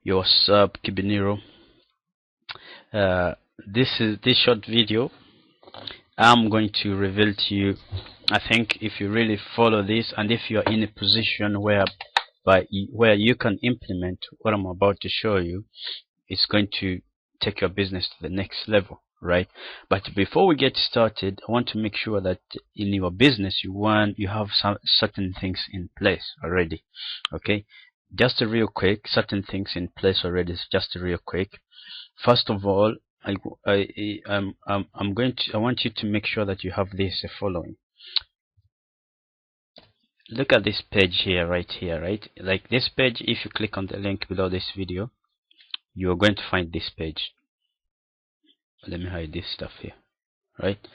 Yo, what's up, Kibiniro? Uh, this short video. I'm going to reveal to you. I think if you really follow this, and if you're in a position where you can implement what I'm about to show you, it's going to take your business to the next level, right? But before we get started, I want to make sure that in your business you have some certain things in place already. Okay, just a real quick, certain things in place already. Just a real quick. First of all, I want you to make sure that you have this following. Look at this page here, right? Like this page, if you click on the link below this video, you are going to find this page. Let me hide this stuff here, right?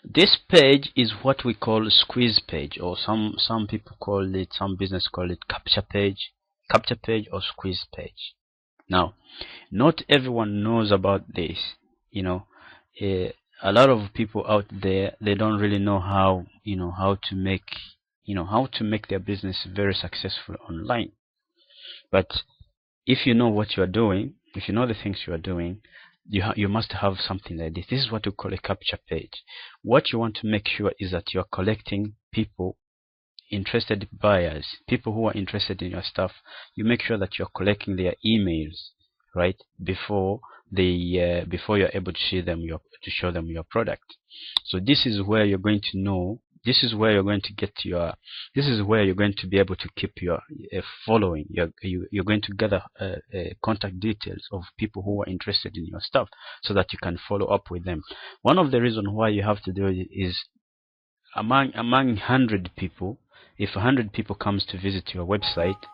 This page is what we call a squeeze page, or some people call it, some business call it capture page or squeeze page. Now, not everyone knows about this. A lot of people out there, they don't really know how to make their business very successful online. But if you know what you are doing, if you know the things you are doing, you must have something like this. This is what we call a capture page. What you want to make sure is that you are collecting people, interested buyers, people who are interested in your stuff. You make sure that you're collecting their emails, right, before you're able to show them your product. So this is where you're going to know. This is where you're going to get your. This is where you're going to be able to keep your following. You're going to gather contact details of people who are interested in your stuff, so that you can follow up with them. One of the reasons why you have to do it is among 100 people. If 100 people comes to visit your website.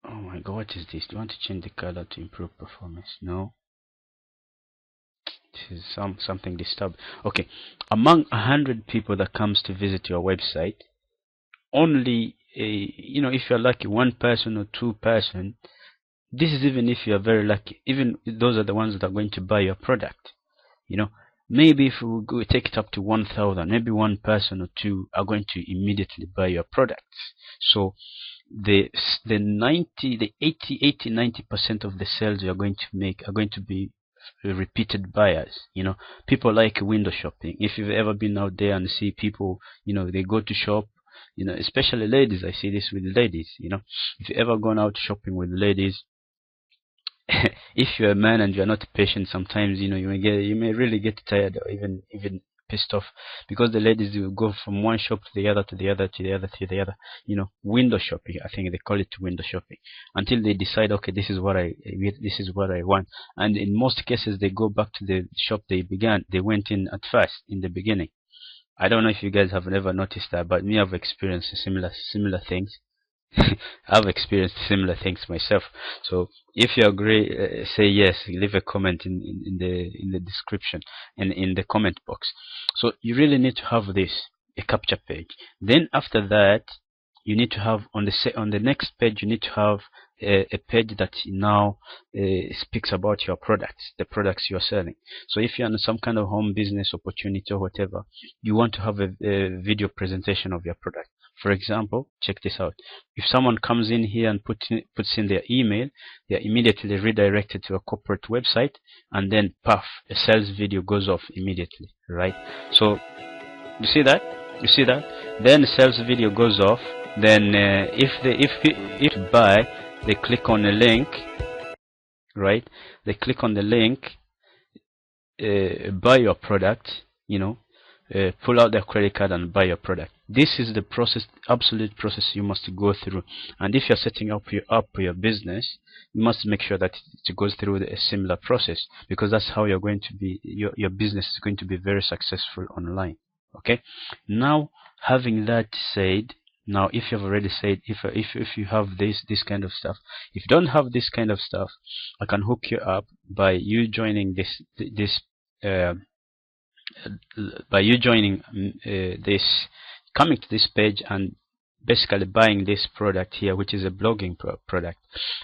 Oh my god, what is this? Do you want to change the color to improve performance? No. This is something disturbed. Okay, among 100 people that comes to visit your website, only if you're lucky, one person or two person. This is even if you're very lucky. Even those are the ones that are going to buy your product. Maybe if we take it up to 1,000, maybe one person or two are going to immediately buy your products. So the 80-90% of the sales you're going to make are going to be repeated buyers. People like window shopping. If you've ever been out there and see people, they go to shop, especially ladies. I see this with ladies. If you've ever gone out shopping with ladies, if you're a man and you're not patient, sometimes you may really get tired, or even pissed off, because the ladies will go from one shop to the other, to the other, to the other, to the other. Window shopping. I think they call it window shopping, until they decide, okay, this is what I want. And in most cases, they go back to the shop they went in at first, in the beginning. I don't know if you guys have ever noticed that, but me, I've experienced similar things. I've experienced similar things myself. So if you agree, say yes. Leave a comment in the description and in the comment box. So you really need to have a capture page. Then after that, you need to have on the next page, you need to have a page that now speaks about your products, the products you're selling. So if you're in some kind of home business opportunity or whatever, you want to have a video presentation of your product. For example, check this out. If someone comes in here and puts in their email, they are immediately redirected to a corporate website, and then puff, a sales video goes off immediately, right? So you see that? Then the sales video goes off. Then if buy, they click on a link, right? They click on the link, buy your product, pull out their credit card and buy your product. This is the process, absolute process you must go through. And if you're setting up your business, you must make sure that it goes through a similar process, because that's how you're going to be, your business is going to be very successful online. Okay, now having that said, now if you've already said, if you have this kind of stuff, if you don't have this kind of stuff, I can hook you up by you joining coming to this page and basically buying this product here, which is a blogging product.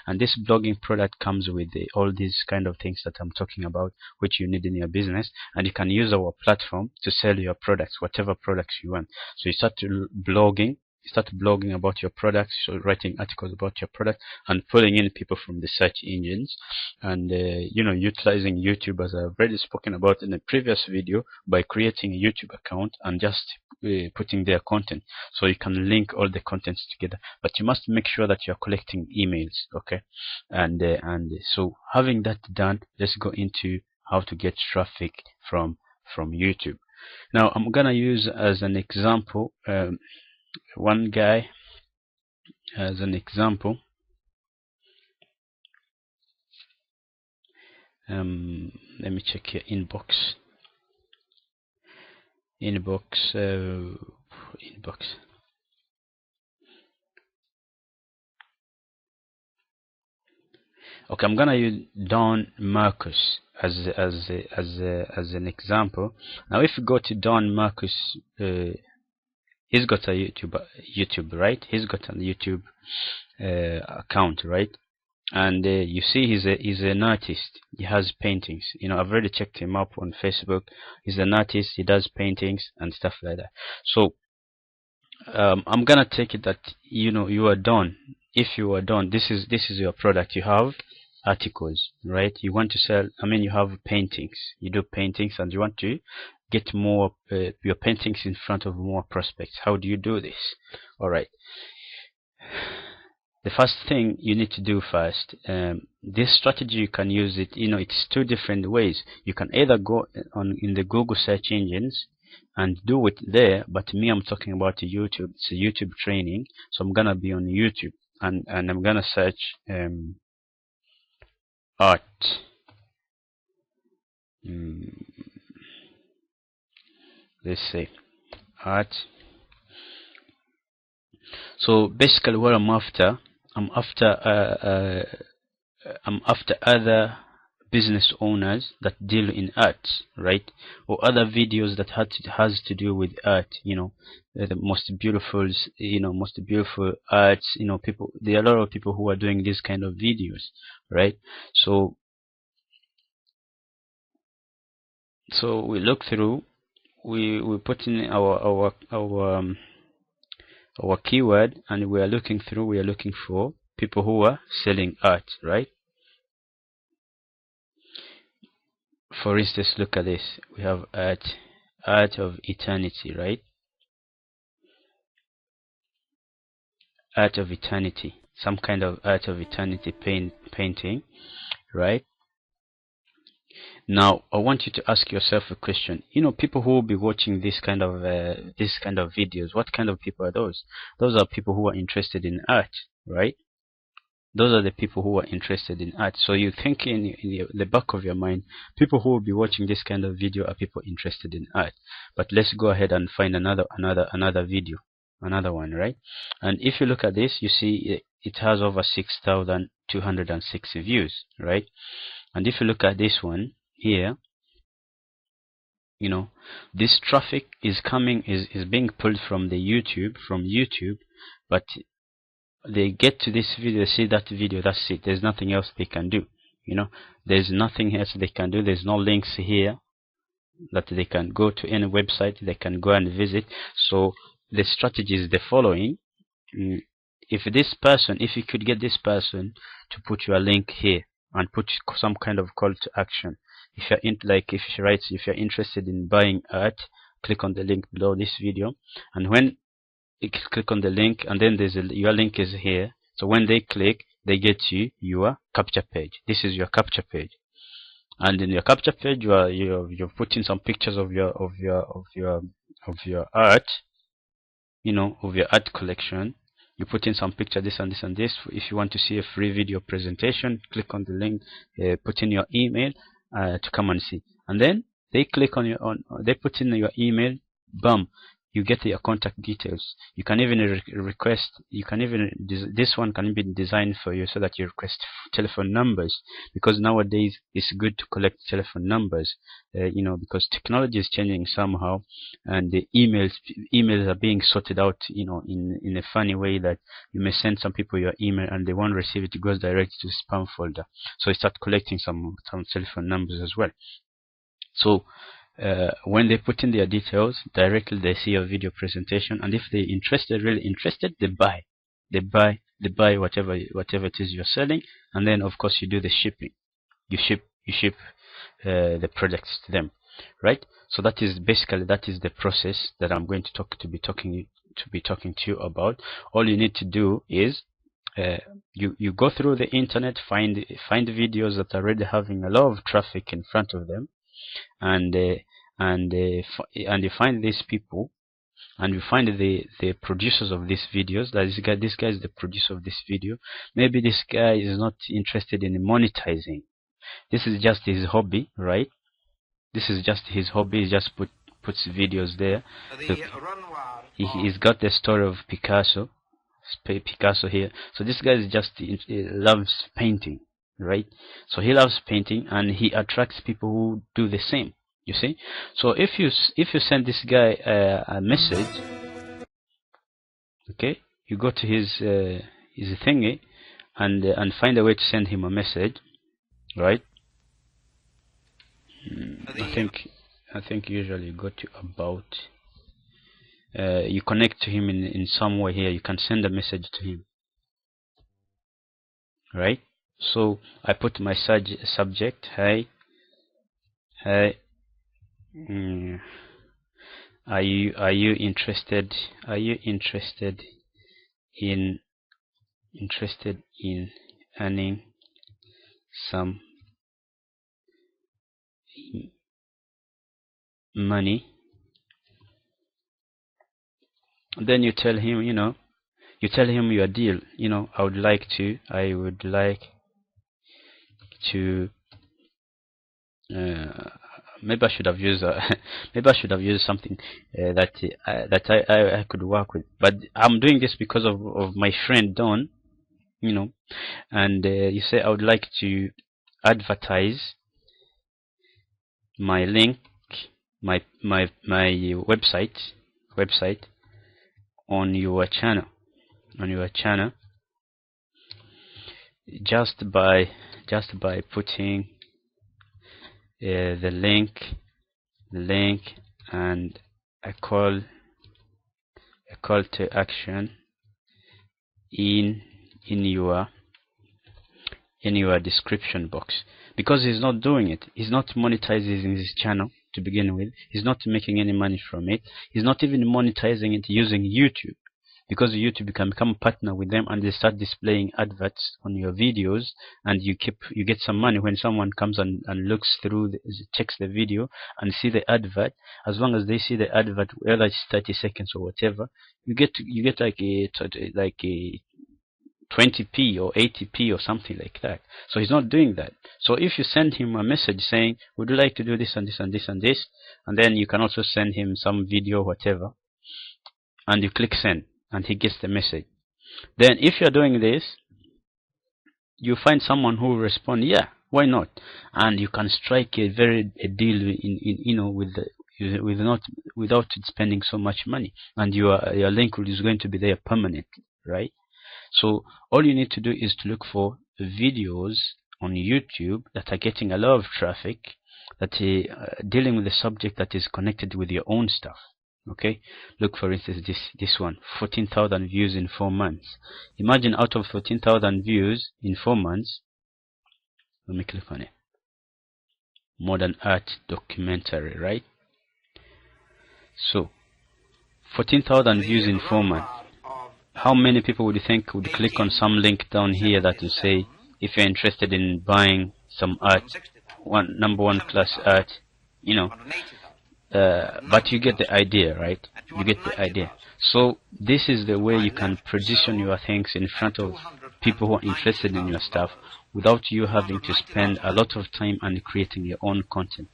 And this blogging product comes with all these kind of things that I'm talking about, which you need in your business. And you can use our platform to sell your products, whatever products you want. So you start blogging, start blogging about your product, so writing articles about your product and pulling in people from the search engines, and utilizing YouTube, as I've already spoken about in a previous video, by creating a YouTube account and just putting their content, so you can link all the contents together. But you must make sure that you're collecting emails, okay? And so having that done, let's go into how to get traffic from YouTube. Now I'm gonna use as an example one guy as an example. Let me check here. Inbox. Okay, I'm gonna use Don Marcus as an example. Now, if you go to Don Marcus, he's got a YouTube, right? He's got a YouTube account, right? And you see, he's an artist. He has paintings. I've already checked him up on Facebook. He's an artist. He does paintings and stuff like that. So I'm gonna take it that you are done. If you are done, this is your product. You have articles, right? You want to sell. You have paintings. You do paintings, and you want to get more your paintings in front of more prospects. How do you do this? All right. The first thing you need to do first, this strategy, you can use it. It's two different ways. You can either go in the Google search engines and do it there, but me, I'm talking about YouTube. It's a YouTube training, so I'm gonna be on YouTube, and I'm gonna search art. Let's say art. So basically, what I'm after other business owners that deal in art, right? Or other videos that has to do with art. The most beautiful arts. People. There are a lot of people who are doing this kind of videos, right? So we look through. We put in our keyword, and we are looking through. We are looking for people who are selling art, right? For instance, look at this. We have art of eternity, right? Art of eternity, some kind of art of eternity painting, right? Now, I want you to ask yourself a question. People who will be watching this kind of videos, what kind of people are those? Those are people who are interested in art, right? Those are the people who are interested in art. So you think in the back of your mind, people who will be watching this kind of video are people interested in art. But let's go ahead and find another video, another one, right? And if you look at this, you see it has over 6,206 views, right? And if you look at this one here, this traffic is being pulled from YouTube, but they get to this video, they see that video, that's it. There's nothing else they can do. There's nothing else they can do. There's no links here that they can go to any website they can go and visit. So the strategy is the following. If you could get this person to put your link here and put some kind of call to action. If she writes, if you're interested in buying art, click on the link below this video, and when you click on the link, and then your link is here. So when they click, they get you your capture page. This is your capture page, and in your capture page, you're putting some pictures of your art, of your art collection. You put in some picture, this and this and this. If you want to see a free video presentation, click on the link, put in your email to come and see, and then they click on they put in your email, boom, you get your contact details. You can even request. This one can be designed for you so that you request telephone numbers, because nowadays it's good to collect telephone numbers. Because technology is changing somehow, and the emails are being sorted out. In a funny way that you may send some people your email and they won't receive it. It goes direct to spam folder. So you start collecting some telephone numbers as well. So when they put in their details, directly they see a video presentation, and if they're interested, really interested, they buy. They buy whatever it is you're selling, and then of course you do the shipping. You ship the products to them, right? So that is the process that I'm going to be talking to you about. All you need to do is you go through the internet, find videos that are already having a lot of traffic in front of them, and you find these people, and you find the producers of these videos. That this guy is the producer of this video. Maybe this guy is not interested in monetizing. This is just his hobby, right? This is just his hobby. He just puts videos there. Look, he's got the story of Picasso here. So this guy is just loves painting, right? So he loves painting, and he attracts people who do the same. You see? So if you send this guy a message, okay, you go to his thingy and find a way to send him a message, right? I think usually you go to about. You connect to him in some way here. You can send a message to him, right? So I put my subject. Hey, are you interested in earning some money? Then you tell him, your deal. I would like to maybe I should have used something that I could work with, but I'm doing this because of my friend Don, and you say, I would like to advertise my link, my website on your channel, just by putting the link and a call to action in your description box. Because he's not doing it, he's not monetizing his channel to begin with, he's not making any money from it, he's not even monetizing it using YouTube, because YouTube can become a partner with them, and they start displaying adverts on your videos, and you get some money when someone comes and looks through checks the video and see the advert. As long as they see the advert, whether it's 30 seconds or whatever, you get like a 20p or 80p or something like that. So he's not doing that. So if you send him a message saying, would you like to do this and this and this and this, and then you can also send him some video or whatever, and you click send, and he gets the message. Then if you're doing this, you find someone who will respond, yeah, why not? And you can strike a deal without spending so much money, and your link is going to be there permanently, right? So all you need to do is to look for videos on YouTube that are getting a lot of traffic, that are dealing with the subject that is connected with your own stuff. Okay, look for instance this one, 14,000 views in 4 months. Imagine out of 14,000 views in 4 months, let me click on it, modern art documentary, right? So 14,000 views in 4 months. How many people would you think would click on some link down here that will say, if you're interested in buying some art, number one class art, but you get the idea, right? You get the idea. So this is the way you can position your things in front of people who are interested in your stuff without you having to spend a lot of time and creating your own content.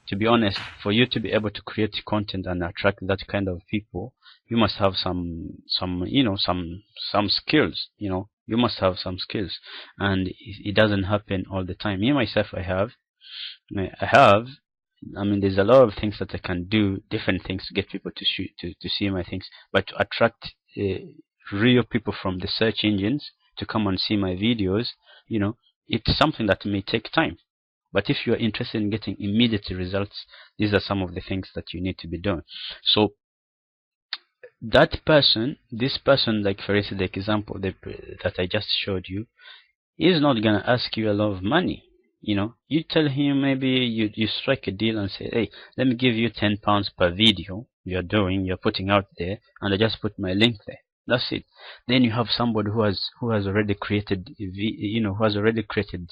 To be honest, for you to be able to create content and attract that kind of people, you must have some skills. You must have some skills, and it doesn't happen all the time. Me myself, I mean, there's a lot of things that I can do, different things to get people to see my things, but to attract real people from the search engines to come and see my videos, it's something that may take time. But if you are interested in getting immediate results, these are some of the things that you need to be doing. So this person, like for instance, the example that I just showed you, is not gonna ask you a lot of money. You tell him, maybe you strike a deal and say, hey, let me give you £10 per video you're putting out there, and I just put my link there. That's it. Then you have somebody who has already created who has already created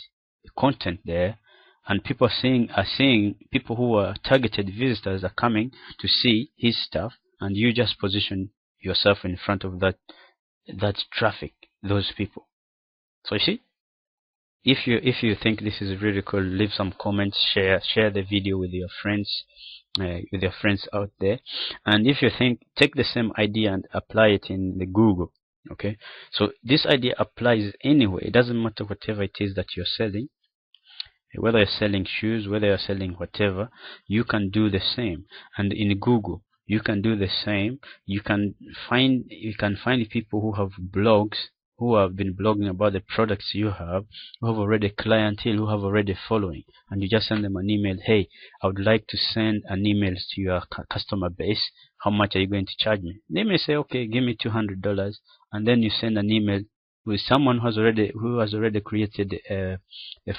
content there, and people are seeing people who are targeted visitors are coming to see his stuff, and you just position yourself in front of that traffic, those people. So you see, if you think this is really cool, leave some comments, share the video with your friends, out there. And if you think, take the same idea and apply it in the Google. Okay, so this idea applies anyway. It doesn't matter whatever it is that you're selling, whether you're selling shoes, whether you're selling whatever, you can do the same. And in Google you can do the same. You can find people who have blogs, who have been blogging about the products you have, who have already clientele, who have already following, and you just send them an email. Hey, I would like to send an email to your customer base. How much are you going to charge me? They may say, okay, give me $200, and then you send an email with someone who has already created a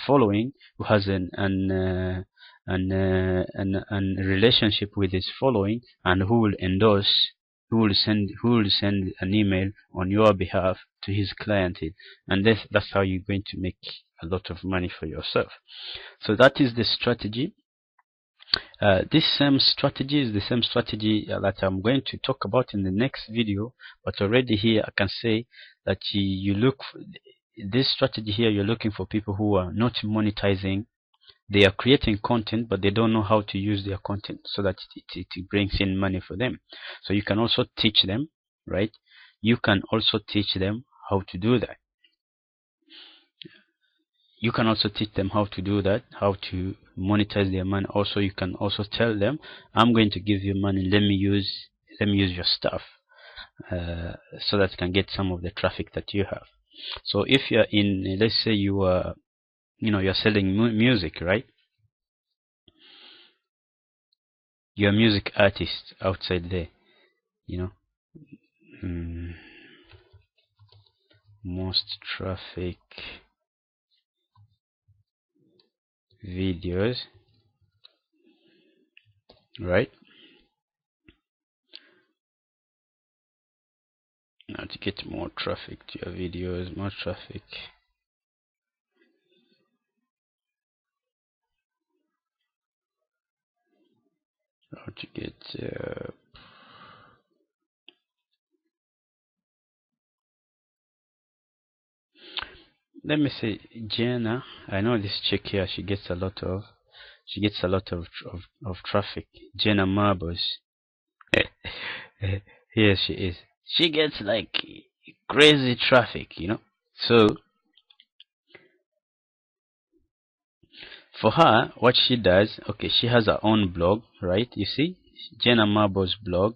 following, who has an relationship with his following, and who will endorse, who will send an email on your behalf to his clientele. And that's how you're going to make a lot of money for yourself. So that is the strategy. This same strategy is the same strategy that I'm going to talk about in the next video, but already here I can say that you look for this strategy here. You're looking for people who are not monetizing. They are creating content, but they don't know how to use their content so that it brings in money for them. So you can also teach them, right? You can also teach them how to do that. You can also teach them how to do that, how to monetize their money. Also, you can also tell them, I'm going to give you money, let me use your stuff, so that you can get some of the traffic that you have. So if you're in, let's say you are, you're selling music, right? You're a music artist outside there, most traffic videos, right? Now to get more traffic to your videos, more traffic. How to get let me say Jenna. I know this chick here, she gets a lot of traffic. Jenna Marbles. Here she is. She gets like crazy traffic, So for her, what she does, okay, she has her own blog, right? You see, Jenna Marbles blog,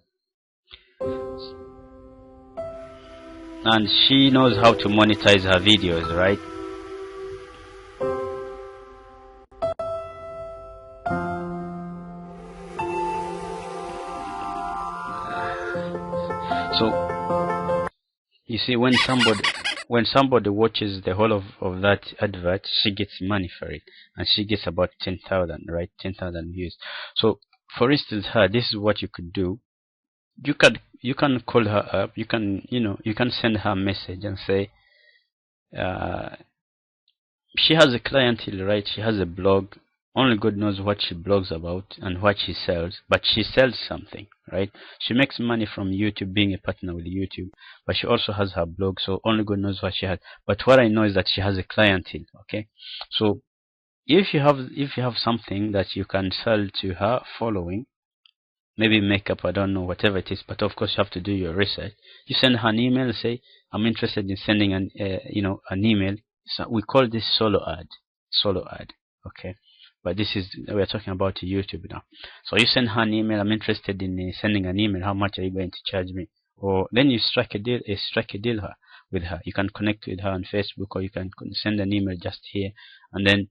and she knows how to monetize her videos, right? So you see, when somebody watches the whole of that advert, she gets money for it, and she gets about 10,000, right? 10,000 views. So for instance, this is what you could do. You can call her up. You can send her a message and say, she has a clientele, right? She has a blog. Only God knows what she blogs about and what she sells, but she sells something, right? She makes money from YouTube, being a partner with YouTube, but she also has her blog, so only God knows what she has. But what I know is that she has a clientele, okay? So if you have something that you can sell to her following, maybe makeup, I don't know, whatever it is, but of course you have to do your research. You send her an email and say, I'm interested in sending an email. So we call this solo ad, okay? But we're talking about YouTube now. So you send her an email, I'm interested in sending an email, how much are you going to charge me? Or then you strike a deal with her. You can connect with her on Facebook, or you can send an email just here, and then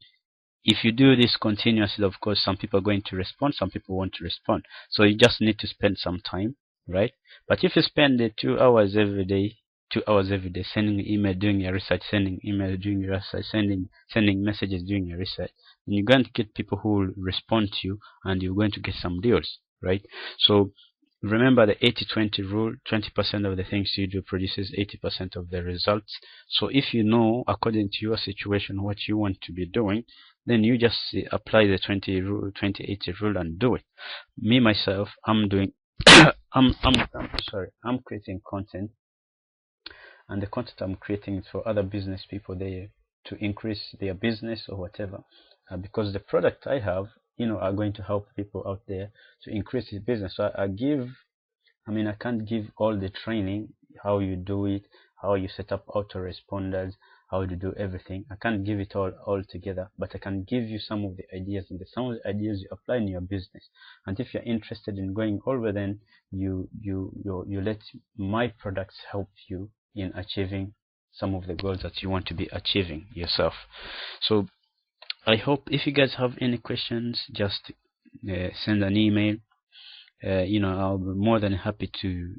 if you do this continuously, of course, some people are going to respond, some people want to respond. So you just need to spend some time, right? But if you spend 2 hours every day, 2 hours every day, sending email, doing your research, sending email, doing your research, sending messages, doing your research, then you're going to get people who will respond to you, and you're going to get some deals, right? So remember the 80-20 rule. 20% of the things you do produces 80% of the results. So if you know, according to your situation, what you want to be doing, then you just apply the 20-80 rule and do it. Me myself, I'm doing I'm creating content, and the content I'm creating is for other business people, they to increase their business or whatever, because the product I have, are going to help people out there to increase his business. So I can't give all the training, how you do it, how you set up autoresponders, how to do everything. I can't give it all together, but I can give you some of the ideas, and some of the ideas you apply in your business. And if you're interested in going over, then you let my products help you in achieving some of the goals that you want to be achieving yourself. So I hope, if you guys have any questions, just send an email. I'll be more than happy to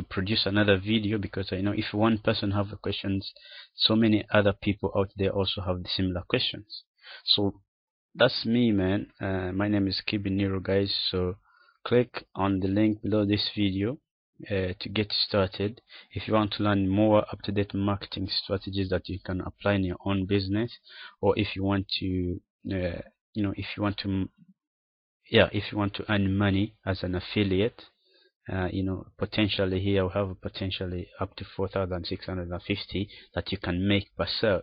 produce another video, because I know if one person have the questions, so many other people out there also have the similar questions. So that's me, man. My name is Kibiniro, guys. So click on the link below this video to get started. If you want to learn more up-to-date marketing strategies that you can apply in your own business, or if you want to if you want to earn money as an affiliate, potentially here we have potentially up to 4,650 that you can make per sale.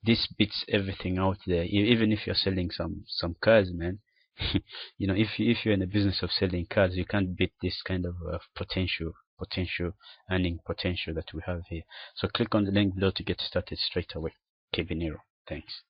This beats everything out there. Even if you're selling some cars, man. If you're in the business of selling cars, you can't beat this kind of potential earning potential that we have here. So click on the link below to get started straight away. Kibiniro. Thanks.